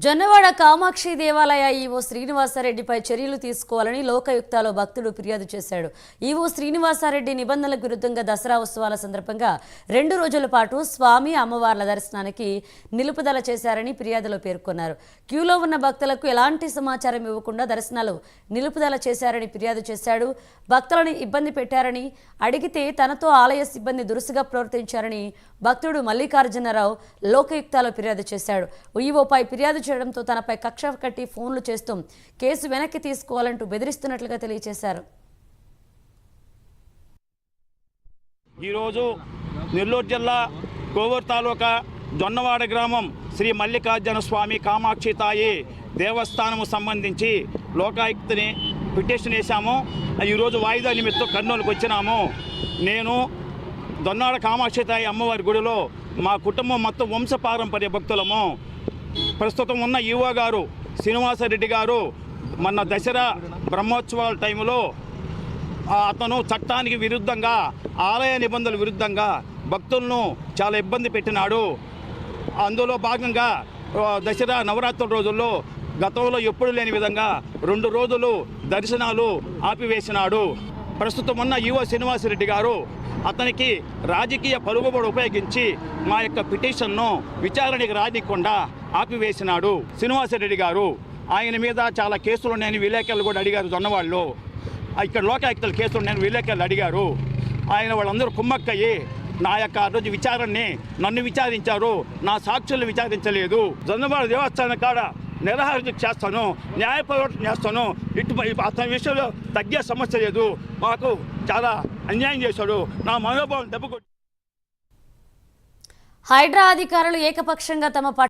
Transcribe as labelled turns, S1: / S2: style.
S1: జొన్నవాడ కామాక్షి దేవాలయ ఈవో శ్రీనివాసరెడ్డిపై చర్యలు తీసుకోవాలని లోకాయుక్తలో భక్తుడు ఫిర్యాదు చేశాడు. ఈవో శ్రీనివాసరెడ్డి నిబంధనలకు విరుద్ధంగా దసరా ఉత్సవాల సందర్భంగా 2 రోజుల పాటు స్వామి అమ్మవార్ల దర్శనానికి నిలుపుదల చేశారని ఫిర్యాదులో పేర్కొన్నారు. క్యూలో ఉన్న భక్తులకు ఎలాంటి సమాచారం ఇవ్వకుండా దర్శనాలు నిలుపుదల చేశారని ఫిర్యాదు చేశాడు. భక్తులను ఇబ్బంది పెట్టారని అడిగితే తనతో ఆలయ సిబ్బంది దురుసుగా ప్రవర్తించారని భక్తుడు మల్లికార్జునరావు లోకాయుక్తలో ఫిర్యాదు చేశాడు. ఈవోపై ఫిర్యాదు చేయడంతో తనపై కక్ష కట్టి ఫోన్లు చేస్తూ కేసు వెనక్కి తీసుకోవాలంటూ బెదిరిస్తున్నట్లుగా తెలియజేశారు.
S2: ఈరోజు నెల్లూరు జిల్లా కోవూరు తాలూకా జొన్నవాడ గ్రామం శ్రీ మల్లికార్జున స్వామి కామాక్షి తాయి దేవస్థానము సంబంధించి లోకాయుక్తని పిటిషన్ వేశాము. ఈరోజు వాయిదా నిమిత్తం కర్నూలుకు వచ్చినాము. నేను జొన్నవాడ కామాక్షి తాయి అమ్మవారి గుడిలో మా కుటుంబం మొత్తం వంశపారంపర్య భక్తులము. ప్రస్తుతం ఉన్న ఈవో గారు శ్రీనివాసరెడ్డి గారు మొన్న దసరా బ్రహ్మోత్సవాల టైంలో అతను చట్టానికి విరుద్ధంగా ఆలయ నిబంధనల విరుద్ధంగా భక్తులను చాలా ఇబ్బంది పెట్టినాడు. అందులో భాగంగా దసరా నవరాత్రుల రోజుల్లో గతంలో ఎప్పుడు లేని విధంగా 2 రోజులు దర్శనాలు ఆపివేసినాడు. ప్రస్తుతం ఉన్న ఈవో శ్రీనివాసరెడ్డి గారు అతనికి రాజకీయ పలుకుబడి ఉపయోగించి మా యొక్క పిటిషన్ను విచారణకి రానికుండా ఆపివేసినాడు. శ్రీనివాసరెడ్డి గారు ఆయన మీద చాలా కేసులు ఉన్నాయని విలేకరులు కూడా అడిగారు. జొన్నవాళ్ళు ఇక్కడ లోకాయుక్తల కేసులు ఉన్నాయని విలేకరులు అడిగారు. ఆయన వాళ్ళందరూ కుమ్మక్కయ్యి నా యొక్క ఆ రోజు విచారణని నన్ను విచారించారు, నా సాక్షులను విచారించలేదు. జొన్నవాడ దేవస్థానం కాడ నిరాహార చేస్తాను, న్యాయ పోరాటం చేస్తాను. అతని విషయంలో తగ్గే సమస్య లేదు. మాకు చాలా అన్యాయం చేశాడు. నా మనోభావం దెబ్బకొట్టి
S1: హైడ్రా అధికారులు ఏకపక్షంగా తమ